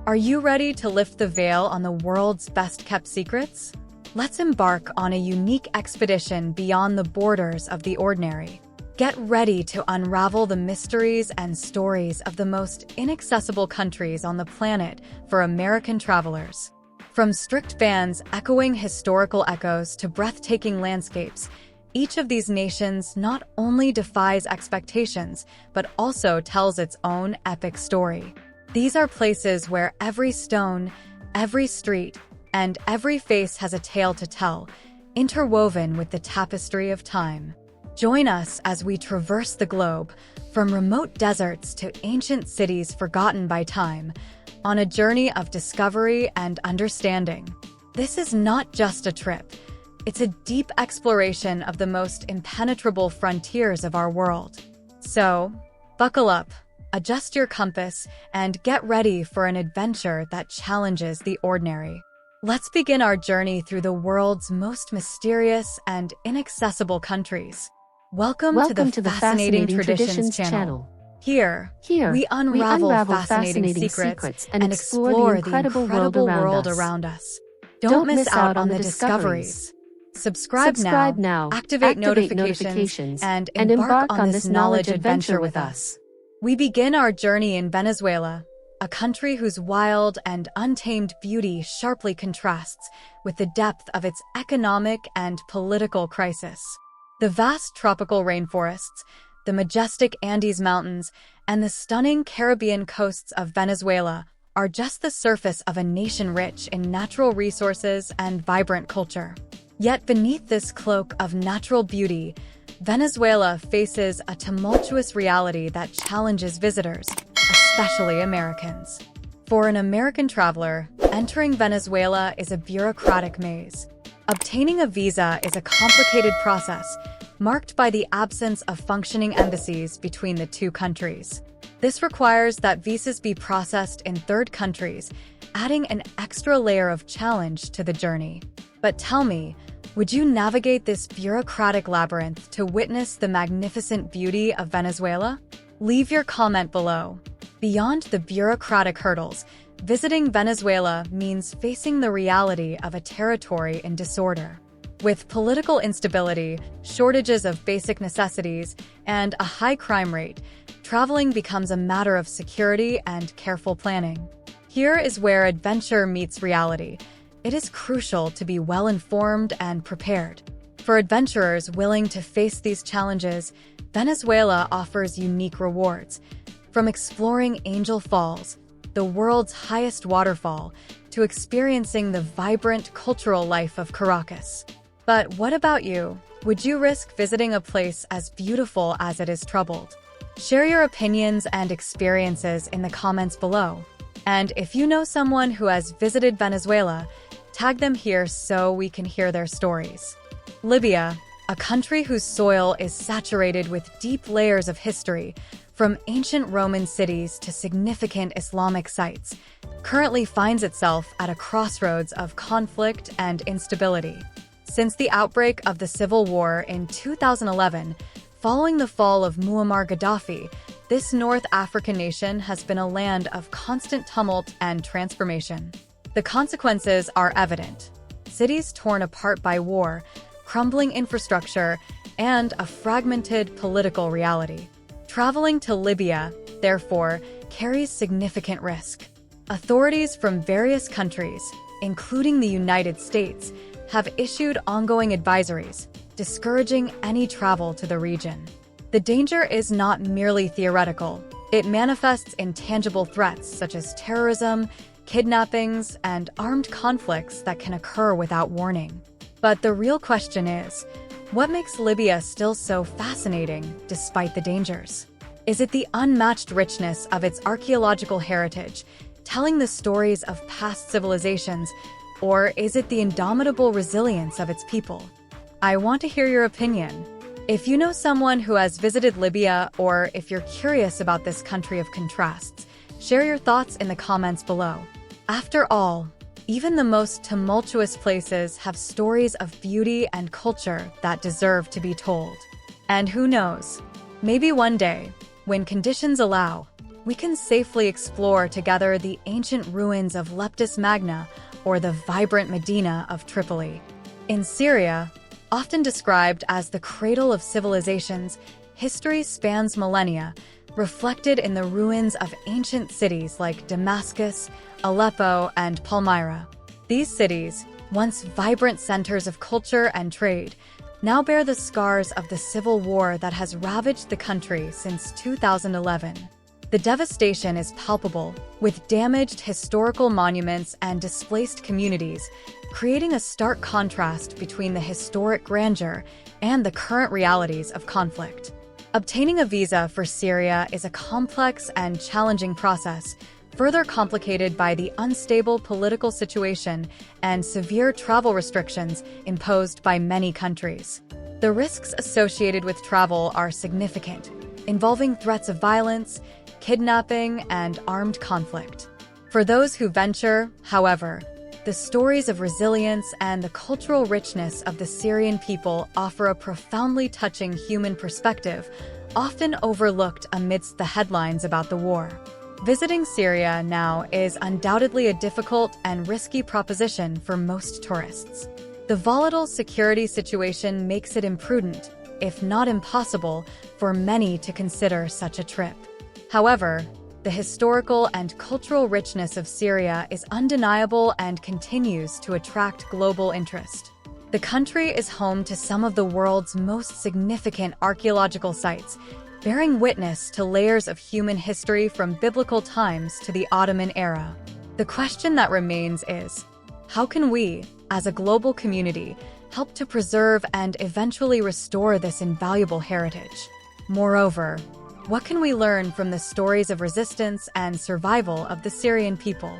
Are you ready to lift the veil on the world's best-kept secrets? Let's embark on a unique expedition beyond the borders of the ordinary. Get ready to unravel the mysteries and stories of the most inaccessible countries on the planet for American travelers. From strict bans echoing historical echoes to breathtaking landscapes, each of these nations not only defies expectations, but also tells its own epic story. These are places where every stone, every street, and every face has a tale to tell, interwoven with the tapestry of time. Join us as we traverse the globe, from remote deserts to ancient cities forgotten by time, on a journey of discovery and understanding. This is not just a trip. It's a deep exploration of the most impenetrable frontiers of our world. So, buckle up, adjust your compass, and get ready for an adventure that challenges the ordinary. Let's begin our journey through the world's most mysterious and inaccessible countries. Welcome to the Fascinating Traditions channel. Here, we unravel fascinating secrets and explore the incredible world around us. Don't miss out on the discoveries. Subscribe now, activate notifications, and embark on this knowledge adventure with us. We begin our journey in Venezuela, a country whose wild and untamed beauty sharply contrasts with the depth of its economic and political crisis. The vast tropical rainforests, the majestic Andes Mountains, and the stunning Caribbean coasts of Venezuela are just the surface of a nation rich in natural resources and vibrant culture. Yet beneath this cloak of natural beauty, Venezuela faces a tumultuous reality that challenges visitors, especially Americans. For an American traveler, entering Venezuela is a bureaucratic maze. Obtaining a visa is a complicated process, marked by the absence of functioning embassies between the two countries. This requires that visas be processed in third countries, adding an extra layer of challenge to the journey. But tell me, would you navigate this bureaucratic labyrinth to witness the magnificent beauty of Venezuela? Leave your comment below. Beyond the bureaucratic hurdles, visiting Venezuela means facing the reality of a territory in disorder. With political instability, shortages of basic necessities, and a high crime rate, traveling becomes a matter of security and careful planning. Here is where adventure meets reality. It is crucial to be well-informed and prepared. For adventurers willing to face these challenges, Venezuela offers unique rewards. From exploring Angel Falls, the world's highest waterfall, to experiencing the vibrant cultural life of Caracas. But what about you? Would you risk visiting a place as beautiful as it is troubled? Share your opinions and experiences in the comments below. And if you know someone who has visited Venezuela, tag them here so we can hear their stories. Libya, a country whose soil is saturated with deep layers of history, from ancient Roman cities to significant Islamic sites, currently finds itself at a crossroads of conflict and instability. Since the outbreak of the civil war in 2011, following the fall of Muammar Gaddafi, this North African nation has been a land of constant tumult and transformation. The consequences are evident. Cities torn apart by war, crumbling infrastructure, and a fragmented political reality. Traveling to Libya, therefore, carries significant risk. Authorities from various countries, including the United States, have issued ongoing advisories, discouraging any travel to the region. The danger is not merely theoretical. It manifests in tangible threats such as terrorism, kidnappings, and armed conflicts that can occur without warning. But the real question is, what makes Libya still so fascinating despite the dangers? Is it the unmatched richness of its archaeological heritage, telling the stories of past civilizations, or is it the indomitable resilience of its people? I want to hear your opinion. If you know someone who has visited Libya, or if you're curious about this country of contrasts, share your thoughts in the comments below. After all, even the most tumultuous places have stories of beauty and culture that deserve to be told. And who knows, maybe one day, when conditions allow, we can safely explore together the ancient ruins of Leptis Magna or the vibrant Medina of Tripoli. In Syria, often described as the cradle of civilizations, history spans millennia, reflected in the ruins of ancient cities like Damascus, Aleppo, and Palmyra. These cities, once vibrant centers of culture and trade, now bear the scars of the civil war that has ravaged the country since 2011. The devastation is palpable, with damaged historical monuments and displaced communities, creating a stark contrast between the historic grandeur and the current realities of conflict. Obtaining a visa for Syria is a complex and challenging process, further complicated by the unstable political situation and severe travel restrictions imposed by many countries. The risks associated with travel are significant, involving threats of violence, kidnapping, and armed conflict. For those who venture, however, the stories of resilience and the cultural richness of the Syrian people offer a profoundly touching human perspective, often overlooked amidst the headlines about the war. Visiting Syria now is undoubtedly a difficult and risky proposition for most tourists. The volatile security situation makes it imprudent, if not impossible, for many to consider such a trip. However, the historical and cultural richness of Syria is undeniable and continues to attract global interest. The country is home to some of the world's most significant archaeological sites, bearing witness to layers of human history from biblical times to the Ottoman era. The question that remains is, how can we, as a global community, help to preserve and eventually restore this invaluable heritage? Moreover, what can we learn from the stories of resistance and survival of the Syrian people?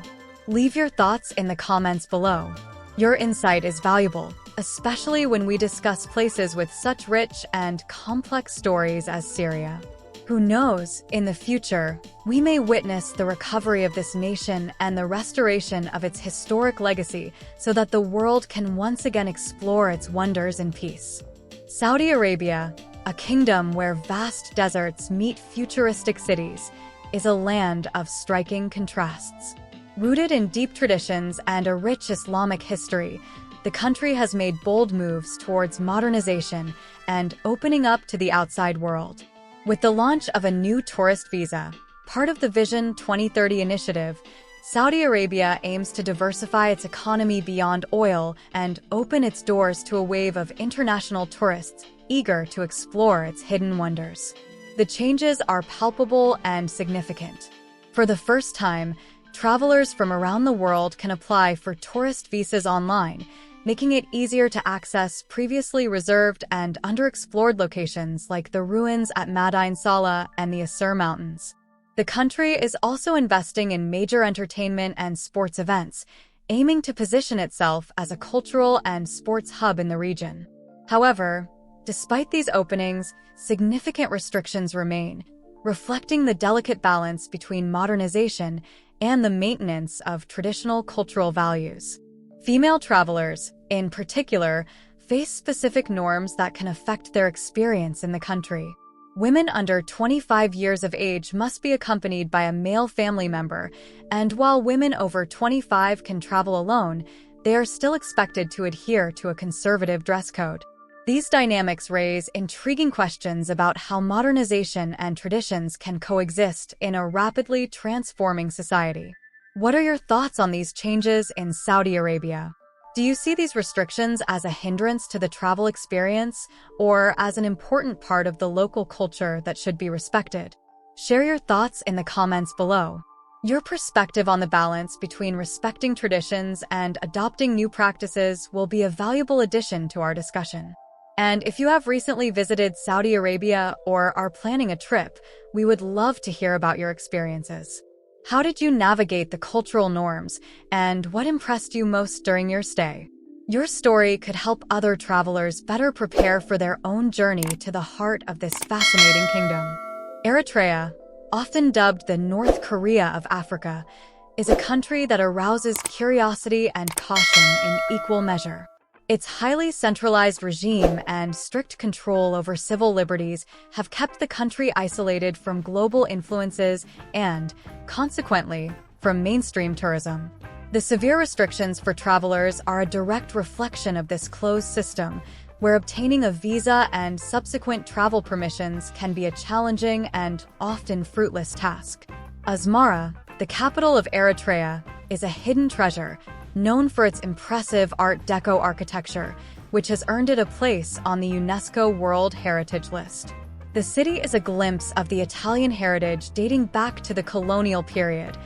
Leave your thoughts in the comments below. Your insight is valuable, especially when we discuss places with such rich and complex stories as Syria. Who knows, in the future, we may witness the recovery of this nation and the restoration of its historic legacy so that the world can once again explore its wonders in peace. Saudi Arabia, a kingdom where vast deserts meet futuristic cities, is a land of striking contrasts. Rooted in deep traditions and a rich Islamic history, the country has made bold moves towards modernization and opening up to the outside world. With the launch of a new tourist visa, part of the Vision 2030 initiative, Saudi Arabia aims to diversify its economy beyond oil and open its doors to a wave of international tourists eager to explore its hidden wonders. The changes are palpable and significant. For the first time, travelers from around the world can apply for tourist visas online, making it easier to access previously reserved and underexplored locations like the ruins at Madain Salah and the Asir Mountains. The country is also investing in major entertainment and sports events, aiming to position itself as a cultural and sports hub in the region. However, despite these openings, significant restrictions remain, reflecting the delicate balance between modernization and the maintenance of traditional cultural values. Female travelers, in particular, face specific norms that can affect their experience in the country. Women under 25 years of age must be accompanied by a male family member, and while women over 25 can travel alone, they are still expected to adhere to a conservative dress code. These dynamics raise intriguing questions about how modernization and traditions can coexist in a rapidly transforming society. What are your thoughts on these changes in Saudi Arabia? Do you see these restrictions as a hindrance to the travel experience or as an important part of the local culture that should be respected? Share your thoughts in the comments below. Your perspective on the balance between respecting traditions and adopting new practices will be a valuable addition to our discussion. And if you have recently visited Saudi Arabia or are planning a trip, we would love to hear about your experiences. How did you navigate the cultural norms, and what impressed you most during your stay? Your story could help other travelers better prepare for their own journey to the heart of this fascinating kingdom. Eritrea, often dubbed the North Korea of Africa, is a country that arouses curiosity and caution in equal measure. Its highly centralized regime and strict control over civil liberties have kept the country isolated from global influences and, consequently, from mainstream tourism. The severe restrictions for travelers are a direct reflection of this closed system, where obtaining a visa and subsequent travel permissions can be a challenging and often fruitless task. Asmara, the capital of Eritrea, is a hidden treasure, known for its impressive Art Deco architecture, which has earned it a place on the UNESCO World Heritage List. The city is a glimpse of the Italian heritage dating back to the colonial period,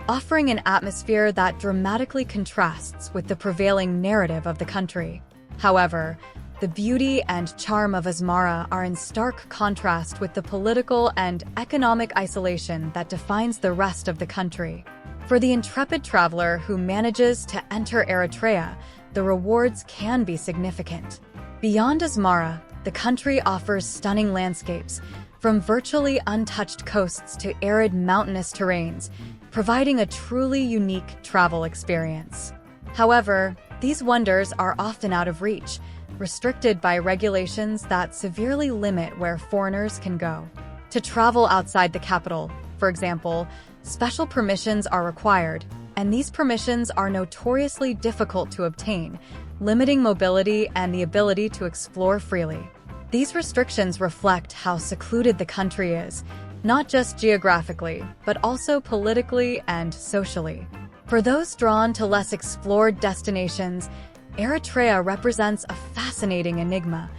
offering an atmosphere that dramatically contrasts with the prevailing narrative of the country. However, the beauty and charm of Asmara are in stark contrast with the political and economic isolation that defines the rest of the country. For the intrepid traveler who manages to enter Eritrea, the rewards can be significant. Beyond Asmara, the country offers stunning landscapes, from virtually untouched coasts to arid mountainous terrains, providing a truly unique travel experience. However, these wonders are often out of reach, restricted by regulations that severely limit where foreigners can go. To travel outside the capital, for example, special permissions are required, and these permissions are notoriously difficult to obtain, limiting mobility and the ability to explore freely. These restrictions reflect how secluded the country is, not just geographically, but also politically and socially. For those drawn to less explored destinations, Eritrea represents a fascinating enigma,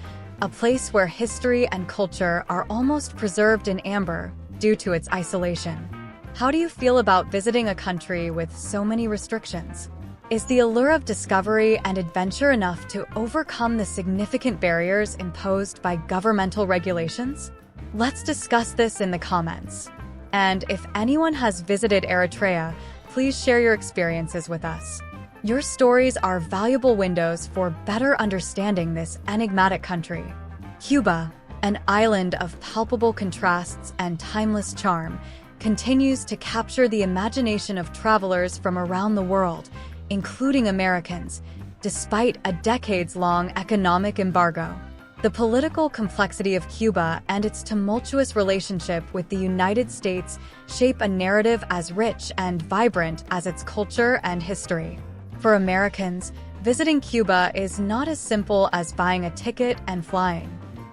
a place where history and culture are almost preserved in amber due to its isolation. How do you feel about visiting a country with so many restrictions? Is the allure of discovery and adventure enough to overcome the significant barriers imposed by governmental regulations? Let's discuss this in the comments. And if anyone has visited Eritrea, please share your experiences with us. Your stories are valuable windows for better understanding this enigmatic country. Cuba, an island of palpable contrasts and timeless charm, continues to capture the imagination of travelers from around the world, including Americans, despite a decades-long economic embargo. The political complexity of Cuba and its tumultuous relationship with the United States shape a narrative as rich and vibrant as its culture and history. For Americans, visiting Cuba is not as simple as buying a ticket and flying.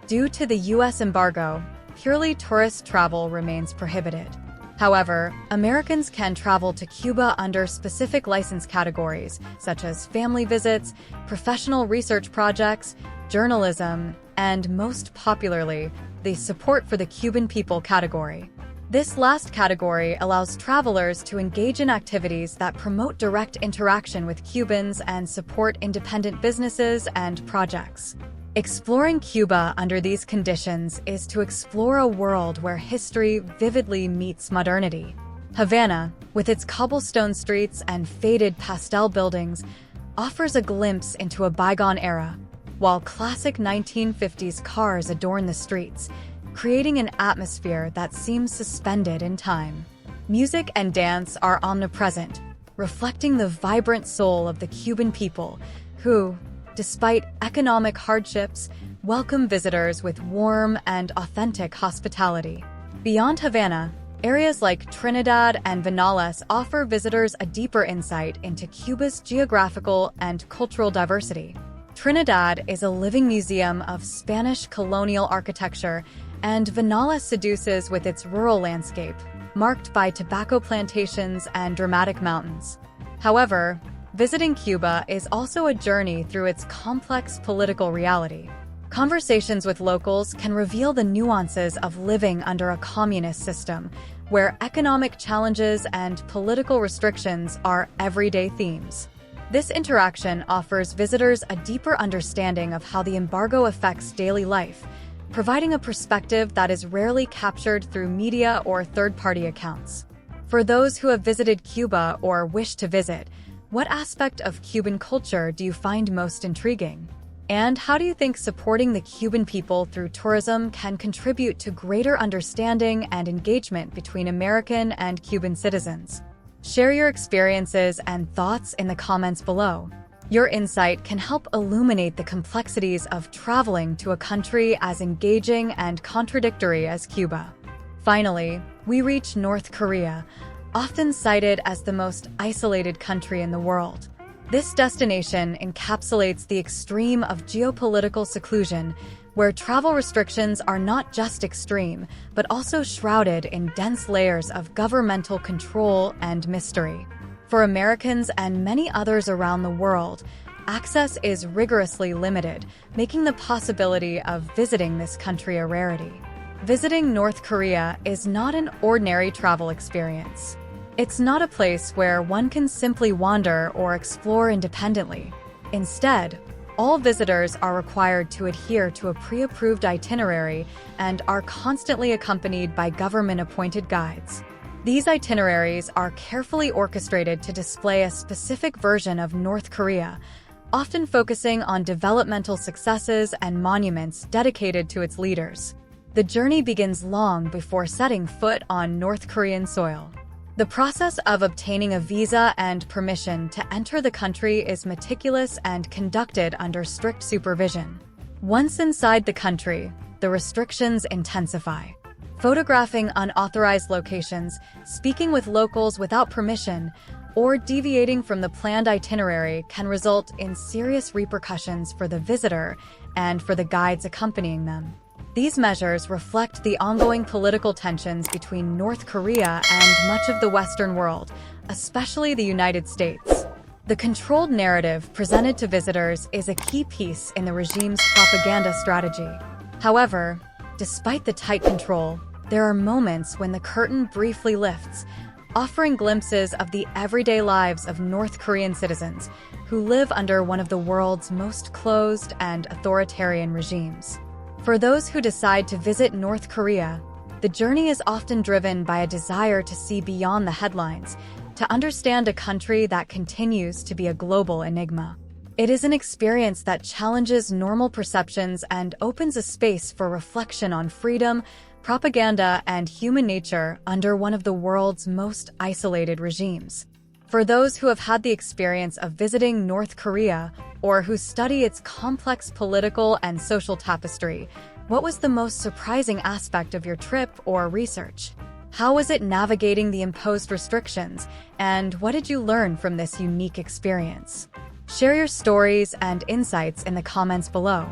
Due to the U.S. embargo, purely tourist travel remains prohibited. However, Americans can travel to Cuba under specific license categories, such as family visits, professional research projects, journalism, and most popularly, the Support for the Cuban People category. This last category allows travelers to engage in activities that promote direct interaction with Cubans and support independent businesses and projects. Exploring Cuba under these conditions is to explore a world where history vividly meets modernity. Havana, with its cobblestone streets and faded pastel buildings, offers a glimpse into a bygone era, while classic 1950s cars adorn the streets, creating an atmosphere that seems suspended in time. Music and dance are omnipresent, reflecting the vibrant soul of the Cuban people, who, despite economic hardships, welcome visitors with warm and authentic hospitality. Beyond Havana, areas like Trinidad and Vinales offer visitors a deeper insight into Cuba's geographical and cultural diversity. Trinidad is a living museum of Spanish colonial architecture, and Vinales seduces with its rural landscape, marked by tobacco plantations and dramatic mountains. However, visiting Cuba is also a journey through its complex political reality. Conversations with locals can reveal the nuances of living under a communist system, where economic challenges and political restrictions are everyday themes. This interaction offers visitors a deeper understanding of how the embargo affects daily life, providing a perspective that is rarely captured through media or third-party accounts. For those who have visited Cuba or wish to visit, what aspect of Cuban culture do you find most intriguing? And how do you think supporting the Cuban people through tourism can contribute to greater understanding and engagement between American and Cuban citizens? Share your experiences and thoughts in the comments below. Your insight can help illuminate the complexities of traveling to a country as engaging and contradictory as Cuba. Finally, we reach North Korea, often cited as the most isolated country in the world. This destination encapsulates the extreme of geopolitical seclusion, where travel restrictions are not just extreme, but also shrouded in dense layers of governmental control and mystery. For Americans and many others around the world, access is rigorously limited, making the possibility of visiting this country a rarity. Visiting North Korea is not an ordinary travel experience. It's not a place where one can simply wander or explore independently. Instead, all visitors are required to adhere to a pre-approved itinerary and are constantly accompanied by government-appointed guides. These itineraries are carefully orchestrated to display a specific version of North Korea, often focusing on developmental successes and monuments dedicated to its leaders. The journey begins long before setting foot on North Korean soil. The process of obtaining a visa and permission to enter the country is meticulous and conducted under strict supervision. Once inside the country, the restrictions intensify. Photographing unauthorized locations, speaking with locals without permission, or deviating from the planned itinerary can result in serious repercussions for the visitor and for the guides accompanying them. These measures reflect the ongoing political tensions between North Korea and much of the Western world, especially the United States. The controlled narrative presented to visitors is a key piece in the regime's propaganda strategy. However, despite the tight control, there are moments when the curtain briefly lifts, offering glimpses of the everyday lives of North Korean citizens who live under one of the world's most closed and authoritarian regimes. For those who decide to visit North Korea, the journey is often driven by a desire to see beyond the headlines, to understand a country that continues to be a global enigma. It is an experience that challenges normal perceptions and opens a space for reflection on freedom, propaganda, and human nature under one of the world's most isolated regimes. For those who have had the experience of visiting North Korea or who study its complex political and social tapestry, what was the most surprising aspect of your trip or research? How was it navigating the imposed restrictions, and what did you learn from this unique experience? Share your stories and insights in the comments below.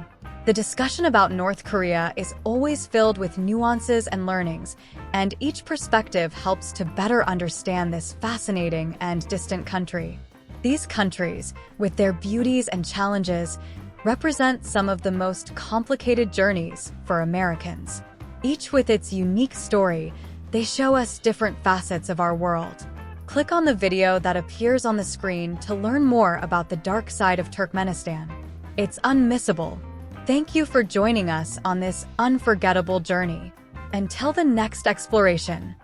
The discussion about North Korea is always filled with nuances and learnings, and each perspective helps to better understand this fascinating and distant country. These countries, with their beauties and challenges, represent some of the most complicated journeys for Americans. Each with its unique story, they show us different facets of our world. Click on the video that appears on the screen to learn more about the dark side of Turkmenistan. It's unmissable. Thank you for joining us on this unforgettable journey. Until the next exploration,